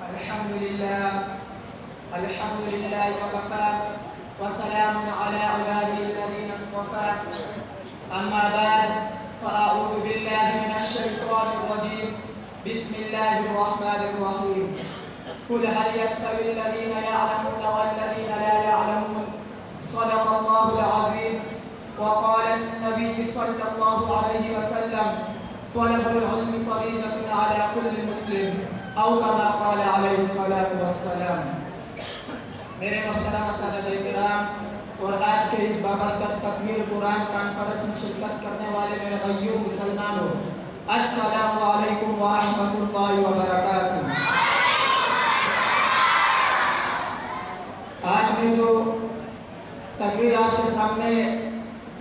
الحمد لله وكفى وسلام على عباده الذين اصطفى أما بعد فأعوذ بالله من الشيطان الرجيم بسم الله الرحمن الرحيم قل هل يستوي الذين يعلمون والذين لا يعلمون صدق الله العظيم وقال النبي صلى الله عليه وسلم طلب العلم فريضة على كل مسلم او كما قال علیہ الصلوۃ والسلام۔ میرے محترم اساتذہ کرام اور آج کے اس بابرکت تکمیل قرآن کانفرنس میں شرکت کرنے والے میرے غیور مسلمانوں، السلام علیکم ورحمۃ اللہ وبرکاتہ۔ آج میں جو تقریر آپ کے سامنے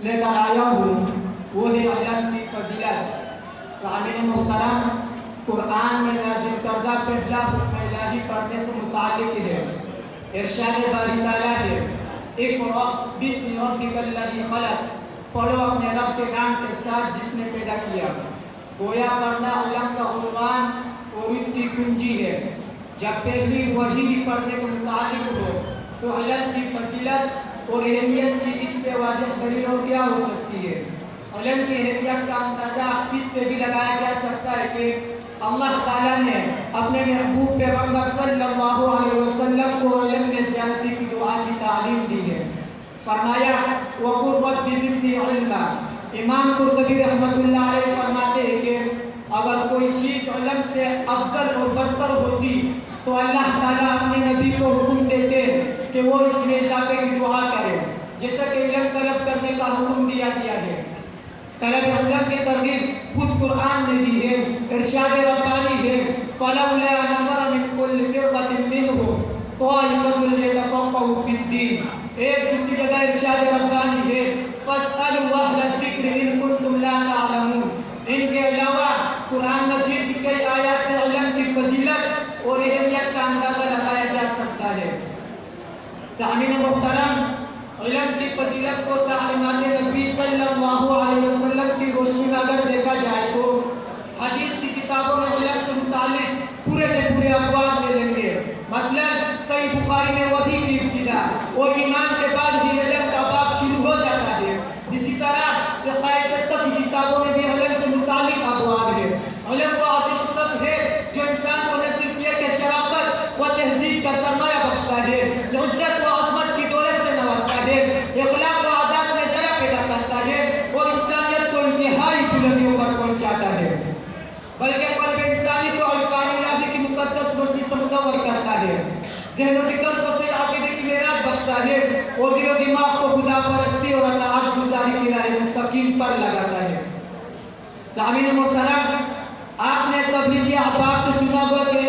لے کر آیا ہوں وہ ہے علم کی فضیلت۔ سامعین محترم، قرآن میں نازل کردہ پہلا حکم الہی پڑھنے سے متعلق ہے۔ ارشاد باری تعالیٰ ہے اقرأ بسم ربک الذی خلق، پڑھو اپنے رب کے نام کے ساتھ جس نے پیدا کیا۔ گویا پڑھنا علم کا عنوان اور اس کی کنجی ہے۔ جب پہلی وحی پڑھنے کے متعلق ہو تو علم کی فضیلت اور اہمیت کی اس سے واضح دلیل اور کیا ہو سکتی ہے؟ علم کی اہمیت کا اندازہ اس سے بھی لگایا جا سکتا ہے کہ اللہ تعالیٰ نے اپنے محبوب پیغمبر صلی اللہ علیہ وسلم کو علم میں زیادتی کی دعا کی تعلیم دی ہے۔ فرمایا وَقُلْ رَبِّ زِدْنِي عِلْمًا۔ امام قرطبی رحمۃ اللہ علیہ فرماتے ہیں کہ اگر کوئی چیز علم سے افضل اور برتر ہوتی تو اللہ تعالیٰ اپنے نبی کو حکم دیتے کہ وہ اس میں اضافے کی دعا کرے، جیسا کہ علم طلب کرنے کا حکم دیا گیا ہے۔ طلب علم کی ترغیب خود قرآن نے دی ہے۔ ارشاد ربانی ہے فَلَوْلَا نَفَرَ مِنْ كُلِّ فِرْقَةٍ مِّنْهُمْ طَائِفَةٌ لِيَتَفَقَّهُوا فِي الدِّينِ۔ ایک دوسری جگہ ارشاد ربانی ہے فَاسْأَلُوا أَهْلَ الذِّكْرِ إِن كُنتُمْ لَا تَعْلَمُونَ۔ ان کے علاوہ قرآن مجید کی کئی آیات سے علم کی فضیلت اور اہمیت کا اندازہ لگایا جا سکتا ہے۔ سامعین محترم، علم کی فضیلت کو تعلیمات نبی صلی اللہ علیہ وسلم کی روشنی میں اگر دیکھا جائے تو حدیث کی کتابوں میں علم سے متعلق پورے کے پورے ابواب ملیں گے۔ مثلا صحیح بخاری میں وحی کی ابتدا اور ایمان کے بعد ہی علم کا باب شروع ہو جاتا ہے۔ اسی طرح سقائے ستہ کی کتابوں میں بھی علم سے متعلق ابواب ہے۔ علم وہ عظیم سب ہے جو انسان کو نہ صرف یہ کہ شرافت و تہذیب کا سرمایہ بخشتا ہے، عزت و عظمت کی دولت سے نوازتا ہے، اخلاق و عادات میں جگہ پیدا کرتا ہے اور انسانیت کو انتہائی بلندیوں پر پہنچاتا ہے، بلکہ قلب انسانی کو عرفان الہی کی مقدس روشنی سے منور کرتا ہے، ذہن و فکر کو صحیح عقیدے کی معراج بخشتا ہے اور دل و دماغ کو خدا پرستی اور اطاعت گزاری کی راہ مستقیم پر لگاتا ہے۔ سامعین محترم، آپ نے تبلیغی احباب سے سنا ہوا کہ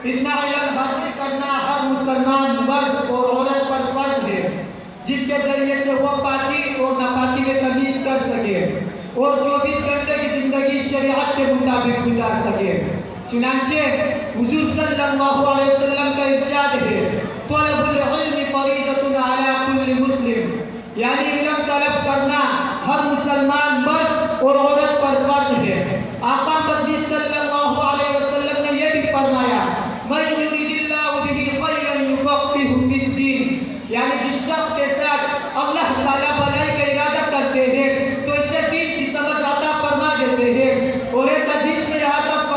اتنا علم حاصل کرنا ہر مسلمان مرد اور عورت پر فرض ہے جس کے ذریعے سے وہ پاکی اور ناپاکی میں تمیز کر سکے اور 24 گھنٹے کی زندگی شریعت کے مطابق گزار سکے۔ چنانچہ حضور صلی اللہ علیہ وسلم کا ارشاد ہے طلب العلم فریضۃ علی کل مسلم، یعنی علم طلب کرنا ہر مسلمان مرد اور عورت پر فرض ہے۔ آقا مدنی صلی اللہ علیہ وسلم نے یہ بھی فرمایا من یرید اللہ بہ خیرا یفقہہ فی الدین، یعنی جس شخص کے ساتھ اللہ تعالیٰ بھلائی کا ارادہ کرتے ہیں تو اسے دین کی سمجھ عطا فرما دیتے ہیں۔ اور ایک حدیث میں یہاں تک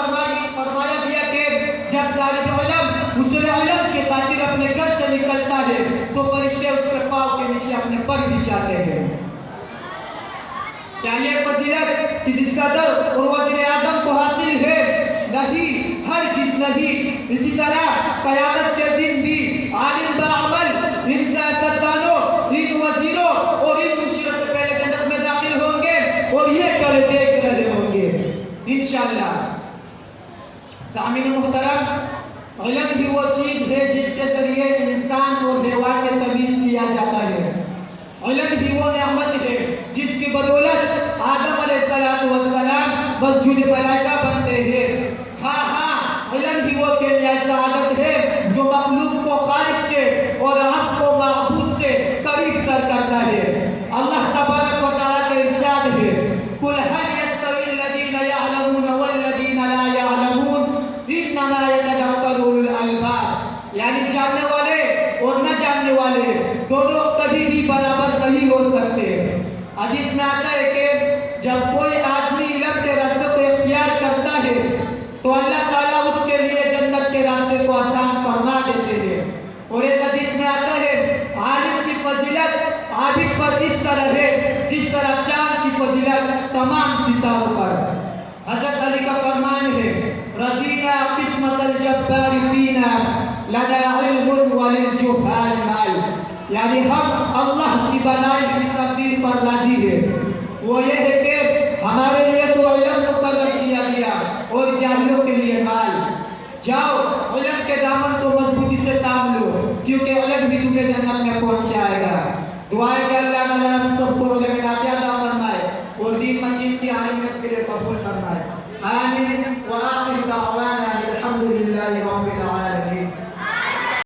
فرمایا گیا کہ جب طالب علم حصول علم کی خاطر اپنے گھر سے نکلتا ہے تو فرشتے اس کے پاؤں کے نیچے اپنے پر بچھاتے ہیں۔ کیا یہ فضیلت کسی صدر اور وزیر اعظم کو حاصل ہے؟ نہیں، ہرگز نہیں۔ اسی طرح قیامت کے دن بھی عالم باعمل ان سیاستدانوں، ان وزیروں اور ان مشیروں سے پہلے جنت میں داخل ہوں گے اور یہ کرے دیکھ رہے ہوں گے انشاءاللہ۔ سامعین محترم، علم ہی وہ چیز ہے جس کے ذریعے انسان اور حیوان میں تمیز کیا جاتا ہے۔ علم ہی وہ نعمت ہے جس کی بدولت آدم علیہ السلام مسجود ملائکہ بنتے ہیں۔ ہاں، علم ہی وہ کیمیا سعادت ہے جو مخلوق کو خالق سے اور عبد کو معبود سے قریب تر کرتا ہے۔ اللہ تبارک و تعالیٰ کا ارشاد ہے قل هل يستوي الذين يعلمون والذين لا يعلمون انما يتذكر اولو الالباب۔ تو اللہ تعالیٰ اس کے لیے جنت کے راستے کو آسان فرما دیتے ہیں. اور ایک حدیث میں آتا ہے عالم کی فضیلت عابد پر اس طرح ہے جس طرح چاند کی فضیلت تمام ستاروں پر. حضرت علی کا فرمان ہے رضینا قسمت الجبار فینا لنا علم وللجہال مال. یعنی ہم اللہ کی بنائی ہوئی تقدیر پر راضی ہے. وہ یہ ہے کہ ہمارے لیے تو علم مقرر کیا گیا اور جاہلوں کے لیے مال. جاؤ علم کے دامن کو مضبوطی سے تام لو کیونکہ علم ہی تمہیں جنت میں پہنچائے گا. دعا ہے کہ اللہ تعالیٰ ہم سب کو علم